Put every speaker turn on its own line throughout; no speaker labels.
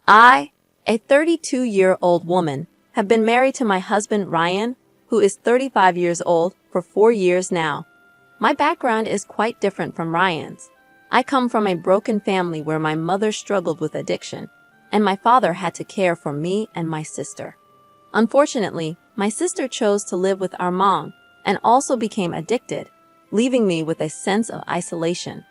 I, a 32-year-old woman, have been married to my husband Ryan, who is 35 years old, for 4 years now. My background is quite different from Ryan's. I come from a broken family where my mother struggled with addiction, and my father had to care for me and my sister. Unfortunately, my sister chose to live with our mom and also became addicted, leaving me with a sense of isolation.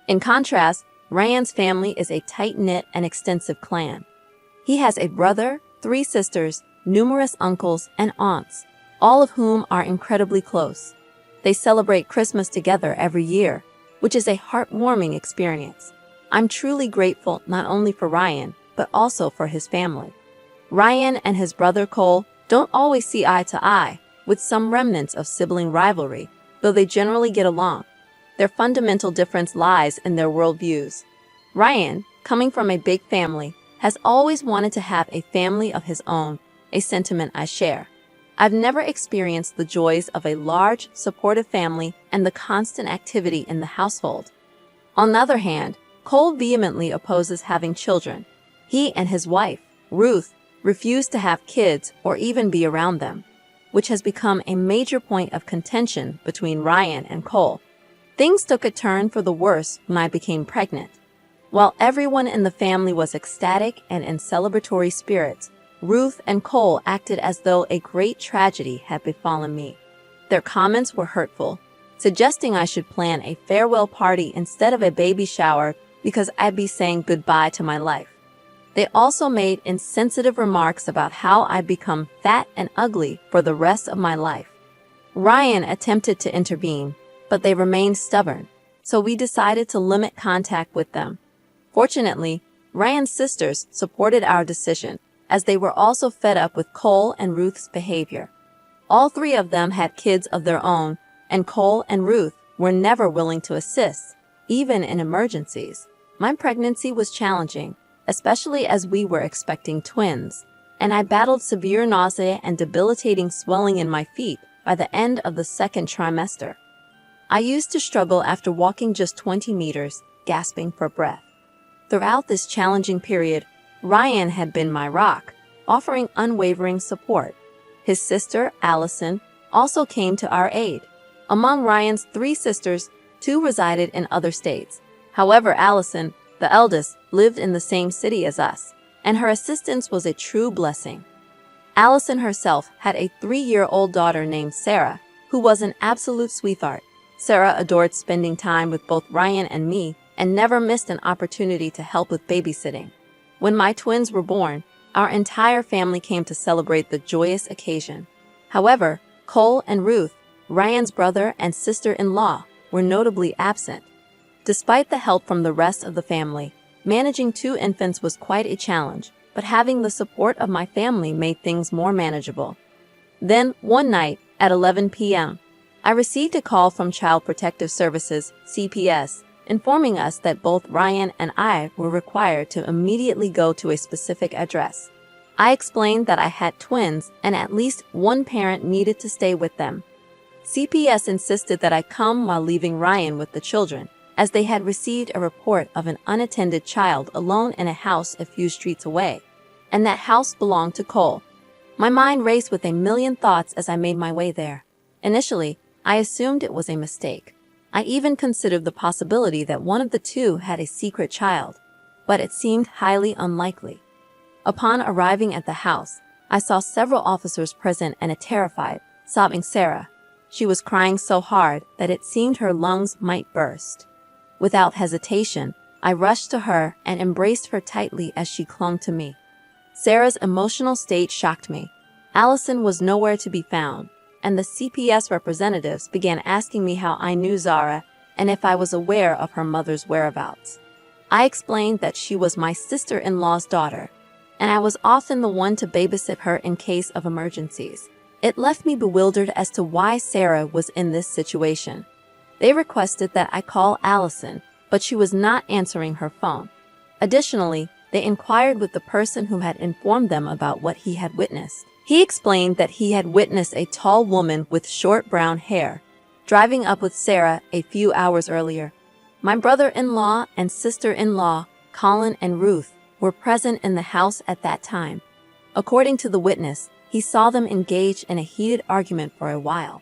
In contrast, Ryan's family is a tight-knit and extensive clan. He has a brother, 3 sisters, numerous uncles and aunts, all of whom are incredibly close. They celebrate Christmas together every year, which is a heartwarming experience. I'm truly grateful not only for Ryan, but also for his family. Ryan and his brother Cole don't always see eye to eye, with some remnants of sibling rivalry, though they generally get along. Their fundamental difference lies in their worldviews. Ryan, coming from a big family, has always wanted to have a family of his own, a sentiment I share. I've never experienced the joys of a large, supportive family and the constant activity in the household. On the other hand, Cole vehemently opposes having children. He and his wife, Ruth, refuse to have kids or even be around them, which has become a major point of contention between Ryan and Cole. Things took a turn for the worse when I became pregnant. While everyone in the family was ecstatic and in celebratory spirits, Ruth and Cole acted as though a great tragedy had befallen me. Their comments were hurtful, suggesting I should plan a farewell party instead of a baby shower because I'd be saying goodbye to my life. They also made insensitive remarks about how I'd become fat and ugly for the rest of my life. Ryan attempted to intervene, but they remained stubborn, so we decided to limit contact with them. Fortunately, Ryan's sisters supported our decision, as they were also fed up with Cole and Ruth's behavior. All 3 of them had kids of their own, and Cole and Ruth were never willing to assist, even in emergencies. My pregnancy was challenging, especially as we were expecting twins, and I battled severe nausea and debilitating swelling in my feet by the end of the 2nd trimester. I used to struggle after walking just 20 meters, gasping for breath. Throughout this challenging period, Ryan had been my rock, offering unwavering support. His sister, Allison, also came to our aid. Among Ryan's 3 sisters, 2 resided in other states. However, Allison, the eldest, lived in the same city as us, and her assistance was a true blessing. Allison herself had a 3-year-old daughter named Sarah, who was an absolute sweetheart. Sarah adored spending time with both Ryan and me and never missed an opportunity to help with babysitting. When my twins were born, our entire family came to celebrate the joyous occasion. However, Cole and Ruth, Ryan's brother and sister-in-law, were notably absent. Despite the help from the rest of the family, managing 2 infants was quite a challenge, but having the support of my family made things more manageable. Then, one night, at 11 p.m., I received a call from Child Protective Services, CPS, informing us that both Ryan and I were required to immediately go to a specific address. I explained that I had twins and at least one parent needed to stay with them. CPS insisted that I come while leaving Ryan with the children, as they had received a report of an unattended child alone in a house a few streets away, and that house belonged to Cole. My mind raced with a million thoughts as I made my way there. Initially, I assumed it was a mistake. I even considered the possibility that one of the 2 had a secret child, but it seemed highly unlikely. Upon arriving at the house, I saw several officers present and a terrified, sobbing Sarah. She was crying so hard that it seemed her lungs might burst. Without hesitation, I rushed to her and embraced her tightly as she clung to me. Sarah's emotional state shocked me. Allison was nowhere to be found, and the CPS representatives began asking me how I knew Zara and if I was aware of her mother's whereabouts. I explained that she was my sister-in-law's daughter, and I was often the one to babysit her in case of emergencies. It left me bewildered as to why Sarah was in this situation. They requested that I call Allison, but she was not answering her phone. Additionally, they inquired with the person who had informed them about what he had witnessed. He explained that he had witnessed a tall woman with short brown hair driving up with Sarah a few hours earlier. My brother-in-law and sister-in-law, Colin and Ruth, were present in the house at that time. According to the witness, he saw them engage in a heated argument for a while,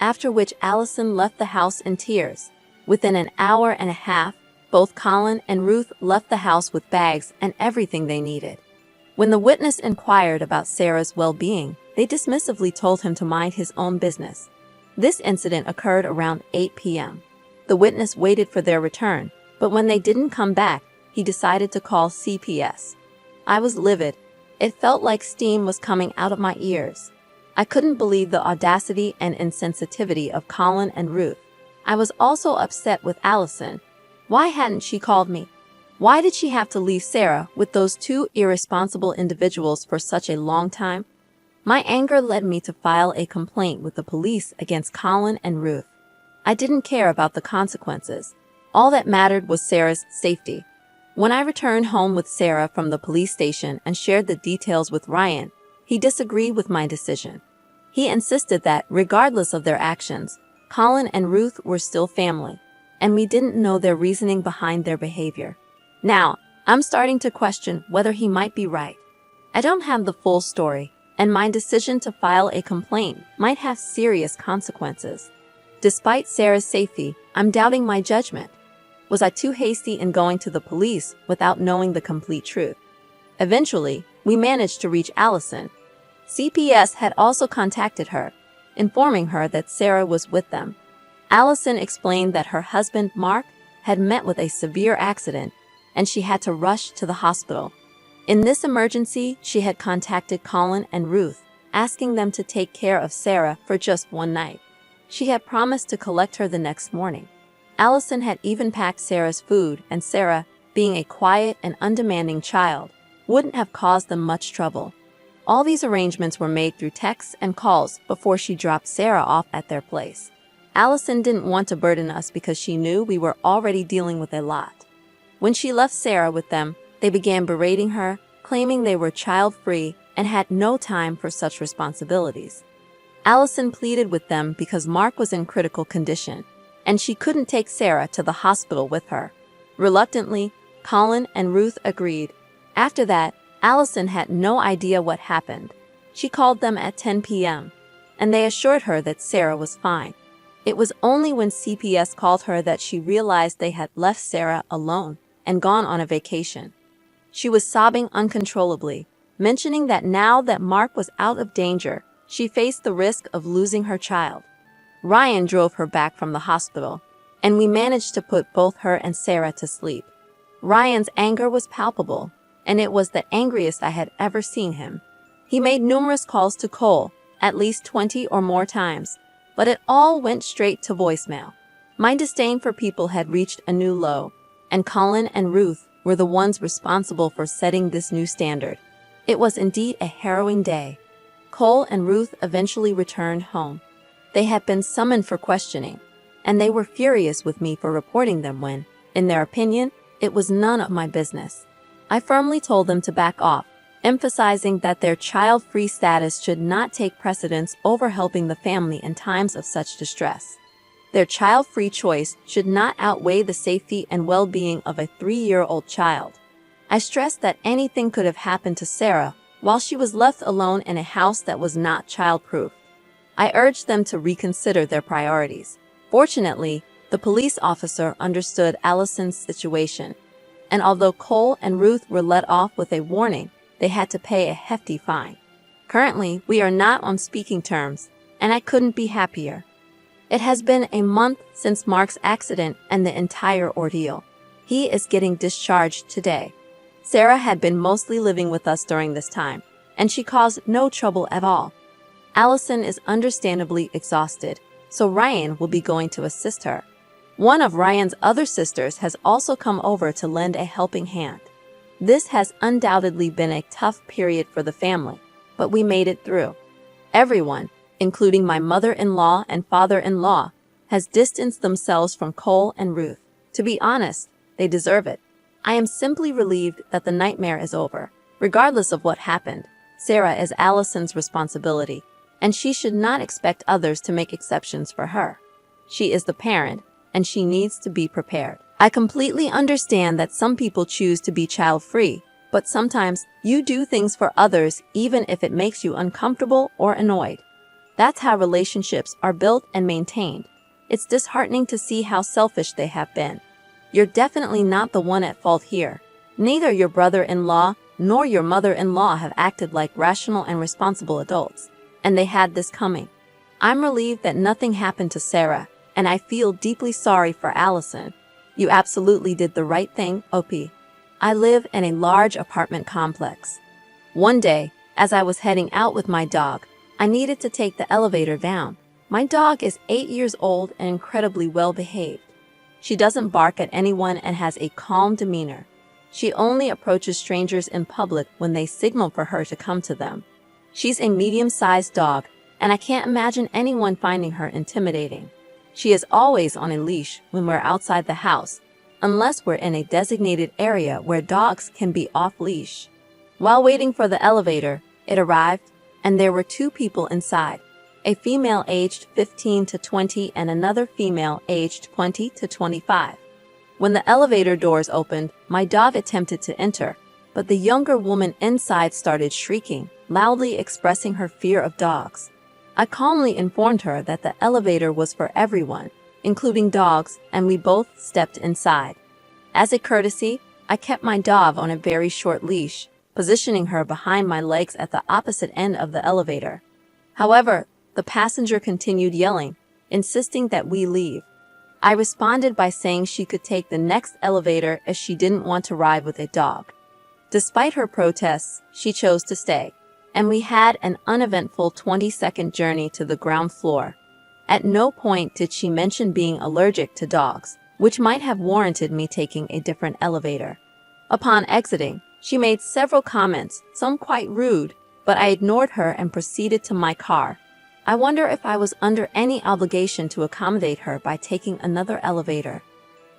after which Allison left the house in tears. Within an hour and a half, both Colin and Ruth left the house with bags and everything they needed. When the witness inquired about Sarah's well-being, they dismissively told him to mind his own business. This incident occurred around 8 p.m. The witness waited for their return, but when they didn't come back, he decided to call CPS. I was livid. It felt like steam was coming out of my ears. I couldn't believe the audacity and insensitivity of Colin and Ruth. I was also upset with Allison. Why hadn't she called me? Why did she have to leave Sarah with those two irresponsible individuals for such a long time? My anger led me to file a complaint with the police against Colin and Ruth. I didn't care about the consequences. All that mattered was Sarah's safety. When I returned home with Sarah from the police station and shared the details with Ryan, he disagreed with my decision. He insisted that, regardless of their actions, Colin and Ruth were still family, and we didn't know their reasoning behind their behavior. Now, I'm starting to question whether he might be right. I don't have the full story, and my decision to file a complaint might have serious consequences. Despite Sarah's safety, I'm doubting my judgment. Was I too hasty in going to the police without knowing the complete truth? Eventually, we managed to reach Allison. CPS had also contacted her, informing her that Sarah was with them. Allison explained that her husband, Mark, had met with a severe accident, and she had to rush to the hospital. In this emergency, she had contacted Colin and Ruth, asking them to take care of Sarah for just one night. She had promised to collect her the next morning. Allison had even packed Sarah's food, and Sarah, being a quiet and undemanding child, wouldn't have caused them much trouble. All these arrangements were made through texts and calls before she dropped Sarah off at their place. Allison didn't want to burden us because she knew we were already dealing with a lot. When she left Sarah with them, they began berating her, claiming they were child-free and had no time for such responsibilities. Allison pleaded with them because Mark was in critical condition, and she couldn't take Sarah to the hospital with her. Reluctantly, Colin and Ruth agreed. After that, Allison had no idea what happened. She called them at 10 p.m., and they assured her that Sarah was fine. It was only when CPS called her that she realized they had left Sarah alone and gone on a vacation. She was sobbing uncontrollably, mentioning that now that Mark was out of danger, she faced the risk of losing her child. Ryan drove her back from the hospital, and we managed to put both her and Sarah to sleep. Ryan's anger was palpable, and it was the angriest I had ever seen him. He made numerous calls to Cole, at least 20 or more times, but it all went straight to voicemail. My disdain for people had reached a new low, and Colin and Ruth were the ones responsible for setting this new standard. It was indeed a harrowing day. Cole and Ruth eventually returned home. They had been summoned for questioning, and they were furious with me for reporting them when, in their opinion, it was none of my business. I firmly told them to back off, emphasizing that their child-free status should not take precedence over helping the family in times of such distress. Their child-free choice should not outweigh the safety and well-being of a 3-year-old child. I stressed that anything could have happened to Sarah while she was left alone in a house that was not child-proof. I urged them to reconsider their priorities. Fortunately, the police officer understood Allison's situation, and although Cole and Ruth were let off with a warning, they had to pay a hefty fine. Currently, we are not on speaking terms, and I couldn't be happier. It has been a month since Mark's accident and the entire ordeal. He is getting discharged today. Sarah had been mostly living with us during this time, and she caused no trouble at all. Allison is understandably exhausted, so Ryan will be going to assist her. One of Ryan's other sisters has also come over to lend a helping hand. This has undoubtedly been a tough period for the family, but we made it through. Everyone, including my mother-in-law and father-in-law, has distanced themselves from Cole and Ruth. To be honest, they deserve it. I am simply relieved that the nightmare is over. Regardless of what happened, Sarah is Allison's responsibility, and she should not expect others to make exceptions for her. She is the parent, and she needs to be prepared. I completely understand that some people choose to be child-free, But sometimes you do things for others even if it makes you uncomfortable or annoyed. That's how relationships are built and maintained. It's disheartening to see how selfish they have been. You're definitely not the one at fault here. Neither your brother-in-law nor your mother-in-law have acted like rational and responsible adults, and they had this coming. I'm relieved that nothing happened to Sarah, and I feel deeply sorry for Allison. You absolutely did the right thing, OP. I live in a large apartment complex. One day, as I was heading out with my dog, I needed to take the elevator down. My dog is 8 years old and incredibly well-behaved. She doesn't bark at anyone and has a calm demeanor. She only approaches strangers in public when they signal for her to come to them. She's a medium-sized dog, and I can't imagine anyone finding her intimidating. She is always on a leash when we're outside the house, unless we're in a designated area where dogs can be off-leash. While waiting for the elevator, it arrived, and there were 2 people inside, a female aged 15 to 20 and another female aged 20 to 25. When the elevator doors opened, my dog attempted to enter, but the younger woman inside started shrieking, loudly expressing her fear of dogs. I calmly informed her that the elevator was for everyone, including dogs, and we both stepped inside. As a courtesy, I kept my dog on a very short leash, positioning her behind my legs at the opposite end of the elevator. However, the passenger continued yelling, insisting that we leave. I responded by saying she could take the next elevator as she didn't want to ride with a dog. Despite her protests, she chose to stay, and we had an uneventful 20-second journey to the ground floor. At no point did she mention being allergic to dogs, which might have warranted me taking a different elevator. Upon exiting, she made several comments, some quite rude, but I ignored her and proceeded to my car. I wonder if I was under any obligation to accommodate her by taking another elevator.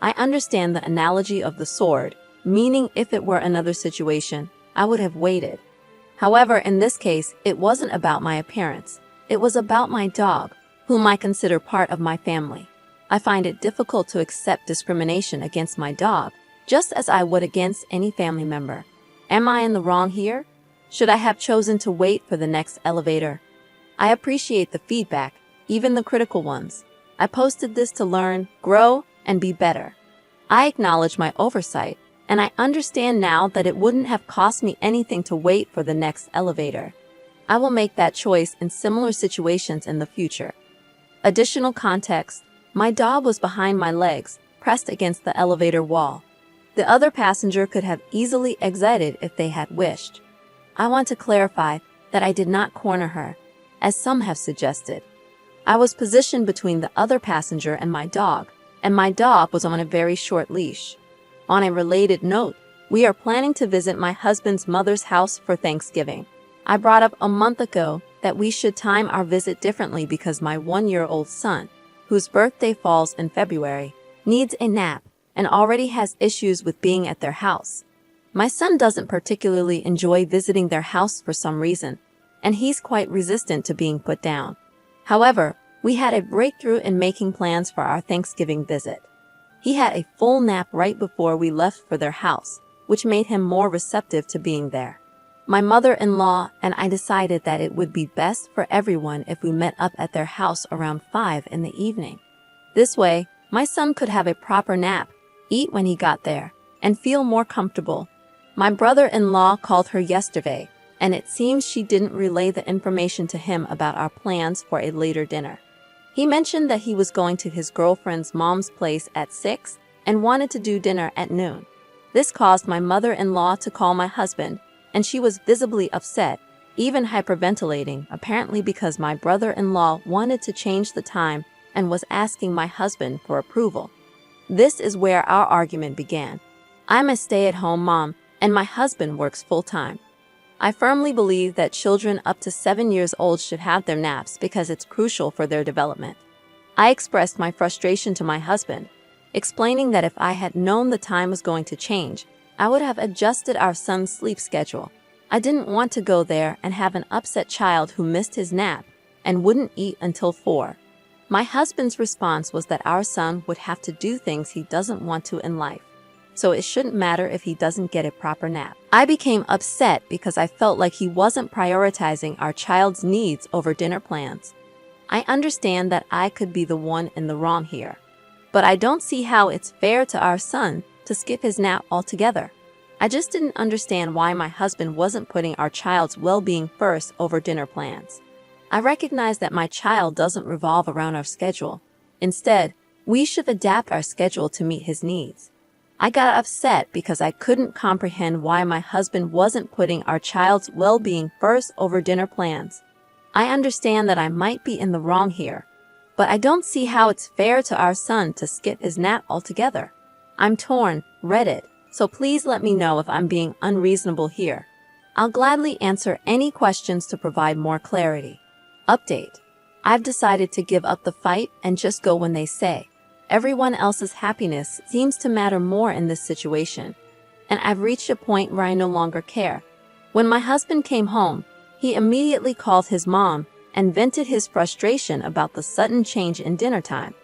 I understand the analogy of the sword, meaning if it were another situation, I would have waited. However, in this case, it wasn't about my appearance. It was about my dog, whom I consider part of my family. I find it difficult to accept discrimination against my dog, just as I would against any family member. Am I in the wrong here? Should I have chosen to wait for the next elevator? I appreciate the feedback, even the critical ones. I posted this to learn, grow, and be better. I acknowledge my oversight, and I understand now that it wouldn't have cost me anything to wait for the next elevator. I will make that choice in similar situations in the future. Additional context: my dog was behind my legs, pressed against the elevator wall. The other passenger could have easily exited if they had wished. I want to clarify that I did not corner her, as some have suggested. I was positioned between the other passenger and my dog was on a very short leash. On a related note, we are planning to visit my husband's mother's house for Thanksgiving. I brought up a month ago that we should time our visit differently because my 1-year-old son, whose birthday falls in February, needs a nap and already has issues with being at their house. My son doesn't particularly enjoy visiting their house for some reason, and he's quite resistant to being put down. However, we had a breakthrough in making plans for our Thanksgiving visit. He had a full nap right before we left for their house, which made him more receptive to being there. My mother-in-law and I decided that it would be best for everyone if we met up at their house around 5 in the evening. This way, my son could have a proper nap, eat when he got there, and feel more comfortable. My brother-in-law called her yesterday, and it seems she didn't relay the information to him about our plans for a later dinner. He mentioned that he was going to his girlfriend's mom's place at 6 and wanted to do dinner at noon. This caused my mother-in-law to call my husband, and she was visibly upset, even hyperventilating, apparently because my brother-in-law wanted to change the time and was asking my husband for approval. This is where our argument began. I'm a stay-at-home mom, and my husband works full-time. I firmly believe that children up to 7 years old should have their naps because it's crucial for their development. I expressed my frustration to my husband, explaining that if I had known the time was going to change, I would have adjusted our son's sleep schedule. I didn't want to go there and have an upset child who missed his nap and wouldn't eat until 4. My husband's response was that our son would have to do things he doesn't want to in life. so it shouldn't matter if he doesn't get a proper nap. I became upset because I felt like he wasn't prioritizing our child's needs over dinner plans. I understand that I could be the one in the wrong here, but I don't see how it's fair to our son to skip his nap altogether. I just didn't understand why my husband wasn't putting our child's well-being first over dinner plans. I recognize that my child doesn't revolve around our schedule. Instead, we should adapt our schedule to meet his needs. I got upset because I couldn't comprehend why my husband wasn't putting our child's well-being first over dinner plans. I understand that I might be in the wrong here, but I don't see how it's fair to our son to skip his nap altogether. I'm torn, Reddit, so please let me know if I'm being unreasonable here. I'll gladly answer any questions to provide more clarity. Update. I've decided to give up the fight and just go when they say. Everyone else's happiness seems to matter more in this situation, and I've reached a point where I no longer care. When my husband came home, he immediately called his mom and vented his frustration about the sudden change in dinner time,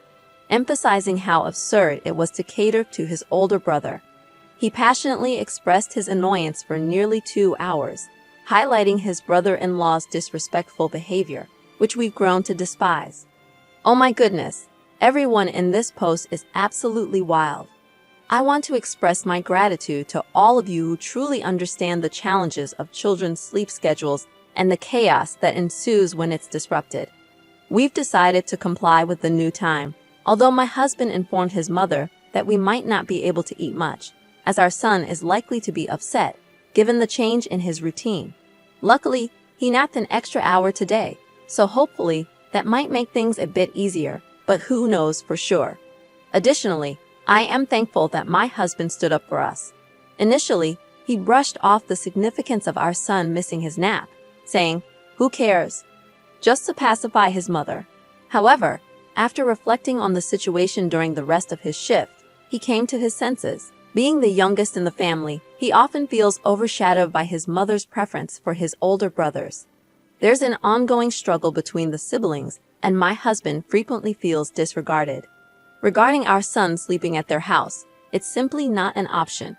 emphasizing how absurd it was to cater to his older brother. He passionately expressed his annoyance for nearly 2 hours, highlighting his brother-in-law's disrespectful behavior, which we've grown to despise. Oh my goodness, everyone in this post is absolutely wild. I want to express my gratitude to all of you who truly understand the challenges of children's sleep schedules and the chaos that ensues when it's disrupted. We've decided to comply with the new time, although my husband informed his mother that we might not be able to eat much, as our son is likely to be upset, given the change in his routine. Luckily, he napped an extra hour today, so hopefully that might make things a bit easier, but who knows for sure. Additionally, I am thankful that my husband stood up for us. Initially, he brushed off the significance of our son missing his nap, saying, "Who cares?" just to pacify his mother. However, after reflecting on the situation during the rest of his shift, he came to his senses. Being the youngest in the family, he often feels overshadowed by his mother's preference for his older brothers. There's an ongoing struggle between the siblings, and my husband frequently feels disregarded. Regarding our son sleeping at their house, it's simply not an option.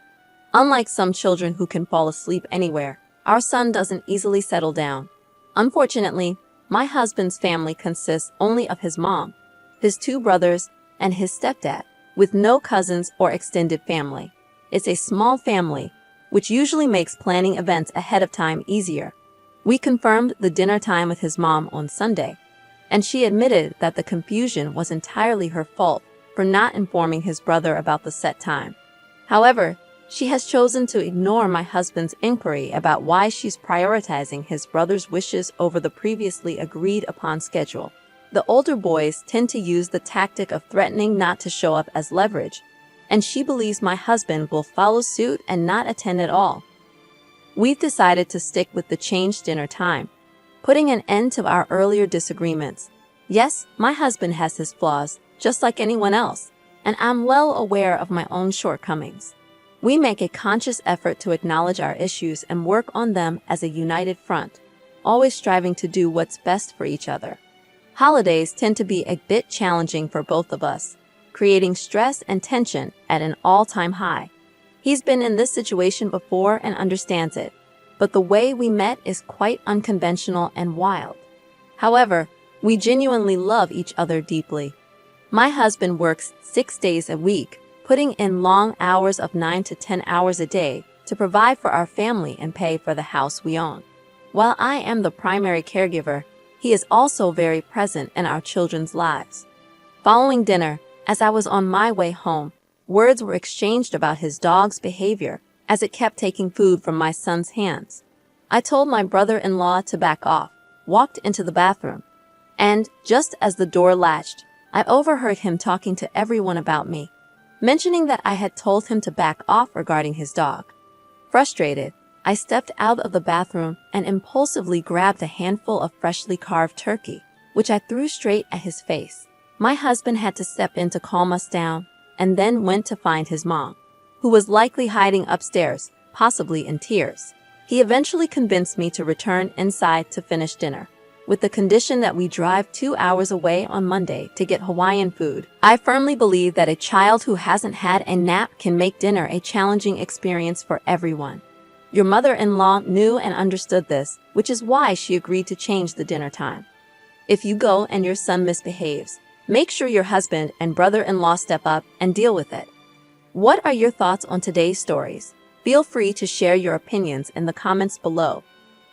Unlike some children who can fall asleep anywhere, our son doesn't easily settle down. Unfortunately, my husband's family consists only of his mom, his 2 brothers, and his stepdad, with no cousins or extended family. It's a small family, which usually makes planning events ahead of time easier. We confirmed the dinner time with his mom on Sunday, and she admitted that the confusion was entirely her fault for not informing his brother about the set time. However, she has chosen to ignore my husband's inquiry about why she's prioritizing his brother's wishes over the previously agreed upon schedule. The older boys tend to use the tactic of threatening not to show up as leverage, and she believes my husband will follow suit and not attend at all. We've decided to stick with the changed dinner time, putting an end to our earlier disagreements. Yes, my husband has his flaws, just like anyone else, and I'm well aware of my own shortcomings. We make a conscious effort to acknowledge our issues and work on them as a united front, always striving to do what's best for each other. Holidays tend to be a bit challenging for both of us, creating stress and tension at an all-time high. He's been in this situation before and understands it, but the way we met is quite unconventional and wild. However, we genuinely love each other deeply. My husband works 6 days a week, putting in long hours of 9 to 10 hours a day to provide for our family and pay for the house we own. While I am the primary caregiver, he is also very present in our children's lives. Following dinner, as I was on my way home, words were exchanged about his dog's behavior as it kept taking food from my son's hands. I told my brother-in-law to back off, walked into the bathroom, and just as the door latched, I overheard him talking to everyone about me, mentioning that I had told him to back off regarding his dog. Frustrated, I stepped out of the bathroom and impulsively grabbed a handful of freshly carved turkey, which I threw straight at his face. My husband had to step in to calm us down, and then went to find his mom, who was likely hiding upstairs, possibly in tears. He eventually convinced me to return inside to finish dinner. with the condition that we drive 2 hours away on Monday to get Hawaiian food. I firmly believe that a child who hasn't had a nap can make dinner a challenging experience for everyone. Your mother-in-law knew and understood this, which is why she agreed to change the dinner time. If you go and your son misbehaves, make sure your husband and brother-in-law step up and deal with it. What are your thoughts on today's stories? Feel free to share your opinions in the comments below.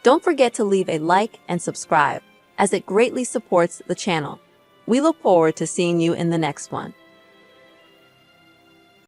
Don't forget to leave a like and subscribe, as it greatly supports the channel. We look forward to seeing you in the next one.